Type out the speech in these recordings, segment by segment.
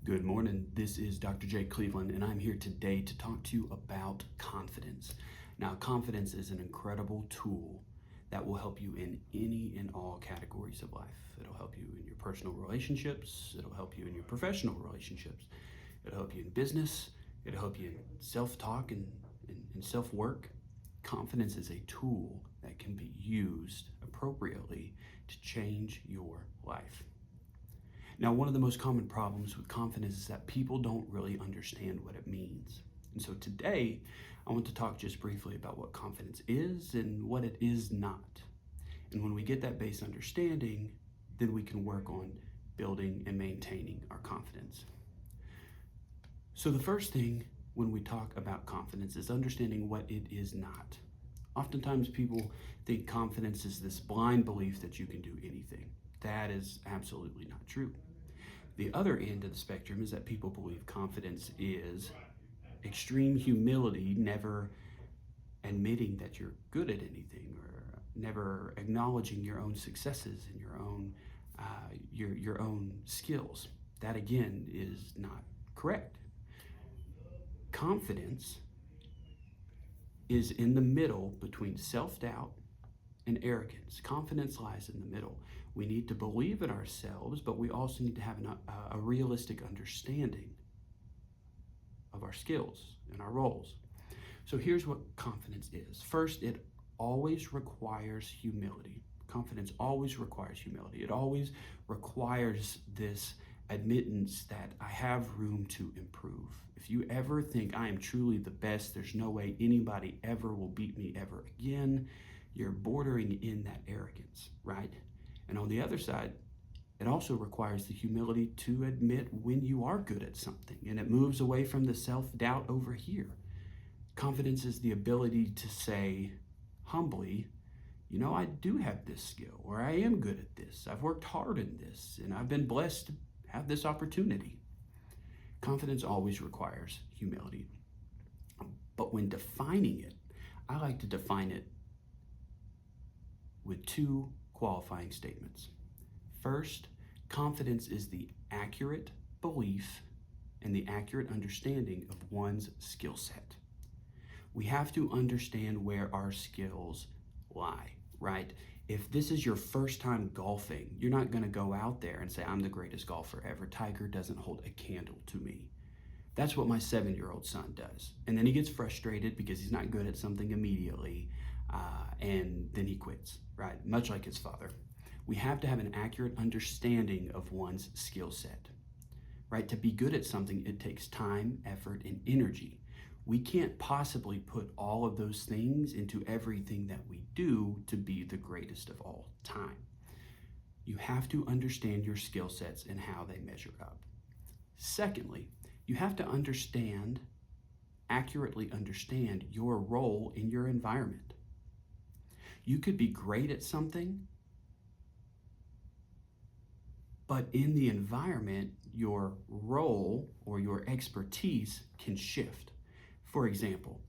Good morning. This is Dr. Jake Cleveland, and I'm here today to talk to you about confidence. Now, confidence is an incredible tool that will help you in any and all categories of life. It'll help you in your personal relationships, it'll help you in your professional relationships, it'll help you in business, it'll help you in self-talk and self-work. Confidence is a tool that can be used appropriately to change your life. Now, one of the most common problems with confidence is that people don't really understand what it means. And so today, I want to talk just briefly about what confidence is and what it is not. And when we get that base understanding, then we can work on building and maintaining our confidence. So the first thing when we talk about confidence is understanding what it is not. Oftentimes people think confidence is this blind belief that you can do anything. That is absolutely not true. The other end of the spectrum is that people believe confidence is extreme humility, never admitting that you're good at anything or never acknowledging your own successes and your own skills. That again is not correct. Confidence is in the middle between self-doubt and arrogance. Confidence lies in the middle. We need to believe in ourselves, but we also need to have a realistic understanding of our skills and our roles. So here's what confidence is. First, it always requires humility. Confidence always requires humility. It always requires this admittance that I have room to improve. If you ever think I am truly the best, there's no way anybody ever will beat me ever again, you're bordering in that arrogance, right? And on the other side, it also requires the humility to admit when you are good at something, and it moves away from the self-doubt over here. Confidence is the ability to say humbly, you know, I do have this skill, or I am good at this. I've worked hard in this, and I've been blessed to have this opportunity. Confidence always requires humility. But when defining it, I like to define it with two qualifying statements. First, confidence is the accurate belief and the accurate understanding of one's skill set. We have to understand where our skills lie, right? If this is your first time golfing, you're not going to go out there and say, I'm the greatest golfer ever. Tiger doesn't hold a candle to me. That's what my 7-year-old son does. And then he gets frustrated because he's not good at something immediately, and then he quits, right? Much like his father. We have to have an accurate understanding of one's skill set, right? To be good at something, it takes time, effort, and energy. We can't possibly put all of those things into everything that we do to be the greatest of all time. You have to understand your skill sets and how they measure up. Secondly, you have to accurately understand your role in your environment. You could be great at something, but in the environment, your role or your expertise can shift. For example,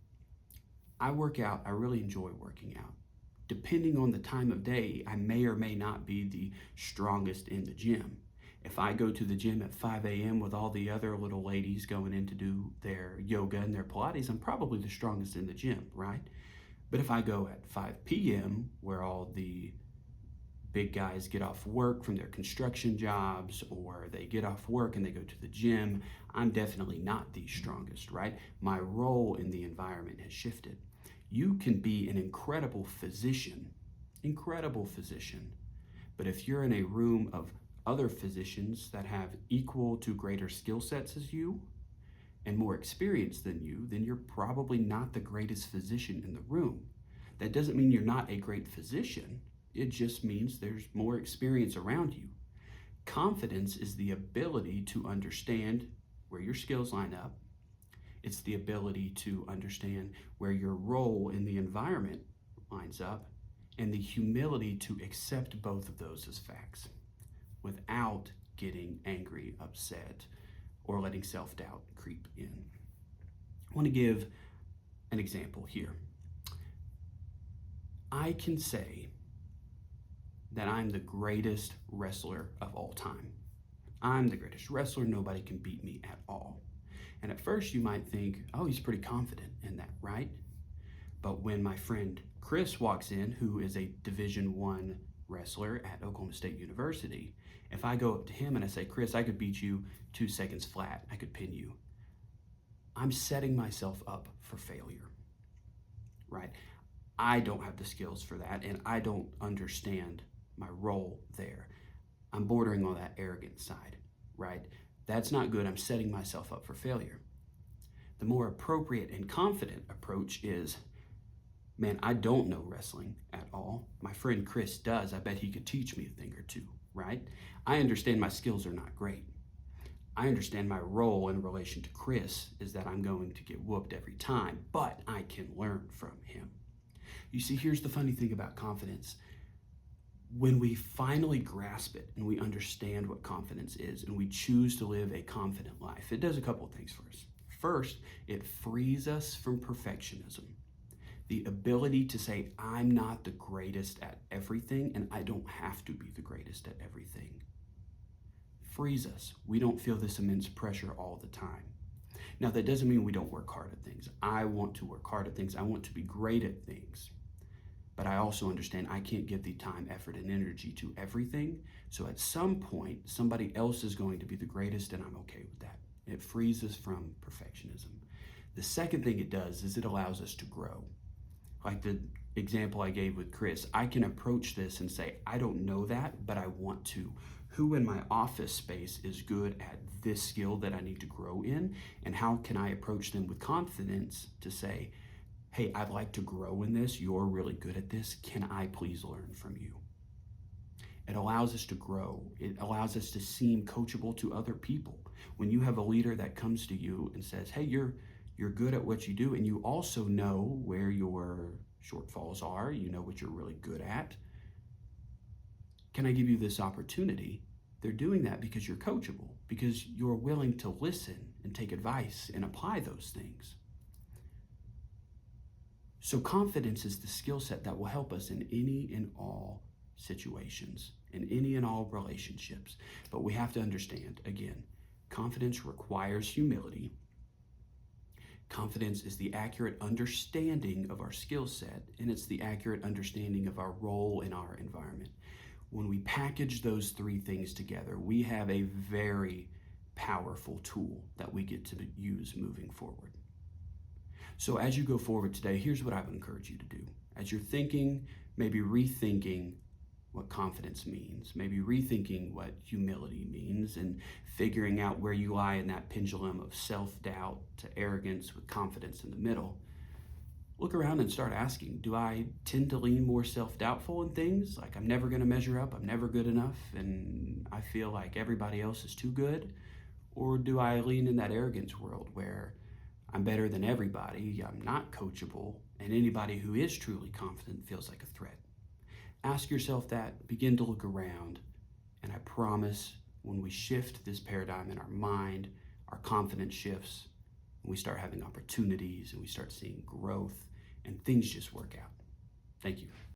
I work out, I really enjoy working out. Depending on the time of day, I may or may not be the strongest in the gym. If I go to the gym at 5 a.m. with all the other little ladies going in to do their yoga and their Pilates, I'm probably the strongest in the gym, right? But if I go at 5 p.m. where all the big guys get off work from their construction jobs, or they get off work and they go to the gym, I'm definitely not the strongest, right? My role in the environment has shifted. You can be an incredible physician, but if you're in a room of other physicians that have equal to greater skill sets as you and more experience than you, then you're probably not the greatest physician in the room. That doesn't mean you're not a great physician. It just means there's more experience around you. Confidence is the ability to understand where your skills line up. It's the ability to understand where your role in the environment lines up, and the humility to accept both of those as facts without getting angry, upset, or letting self-doubt creep in. I want to give an example here. I can say that I'm the greatest wrestler of all time. I'm the greatest wrestler. Nobody can beat me at all. And at first you might think, oh, he's pretty confident in that, right? But when my friend Chris walks in, who is a Division I wrestler at Oklahoma State University, if I go up to him and I say, Chris, I could beat you 2 seconds flat, I could pin you, I'm setting myself up for failure, right? I don't have the skills for that, and I don't understand my role there. I'm bordering on that arrogant side, right? That's not good. I'm setting myself up for failure. The more appropriate and confident approach is, man, I don't know wrestling at all. My friend Chris does. I bet he could teach me a thing or two, right? I understand my skills are not great. I understand my role in relation to Chris is that I'm going to get whooped every time, but I can learn from him. You see, here's the funny thing about confidence. When we finally grasp it and we understand what confidence is and we choose to live a confident life, it does a couple of things for us. First, it frees us from perfectionism. The ability to say, I'm not the greatest at everything and I don't have to be the greatest at everything. Frees us. We don't feel this immense pressure all the time. Now, that doesn't mean we don't work hard at things. I want to work hard at things. I want to be great at things. But I also understand I can't give the time, effort, and energy to everything. So at some point, somebody else is going to be the greatest, and I'm okay with that. It frees us from perfectionism. The second thing it does is it allows us to grow. Like the example I gave with Chris, I can approach this and say, I don't know that, but I want to. Who in my office space is good at this skill that I need to grow in? And how can I approach them with confidence to say, hey, I'd like to grow in this. You're really good at this. Can I please learn from you? It allows us to grow. It allows us to seem coachable to other people. When you have a leader that comes to you and says, hey, you're good at what you do, and you also know where your shortfalls are, you know what you're really good at. Can I give you this opportunity? They're doing that because you're coachable, because you're willing to listen and take advice and apply those things. So confidence is the skill set that will help us in any and all situations, in any and all relationships. But we have to understand, again, confidence requires humility. Confidence is the accurate understanding of our skill set, and it's the accurate understanding of our role in our environment. When we package those three things together, we have a very powerful tool that we get to use moving forward. So as you go forward today, here's what I would encourage you to do. As you're thinking, maybe rethinking what confidence means, maybe rethinking what humility means, and figuring out where you lie in that pendulum of self-doubt to arrogance with confidence in the middle. Look around and start asking, do I tend to lean more self-doubtful in things? Like I'm never going to measure up, I'm never good enough, and I feel like everybody else is too good? Or do I lean in that arrogance world where I'm better than everybody, I'm not coachable, and anybody who is truly confident feels like a threat? Ask yourself that, begin to look around, and I promise when we shift this paradigm in our mind, our confidence shifts, and we start having opportunities, and we start seeing growth, and things just work out. Thank you.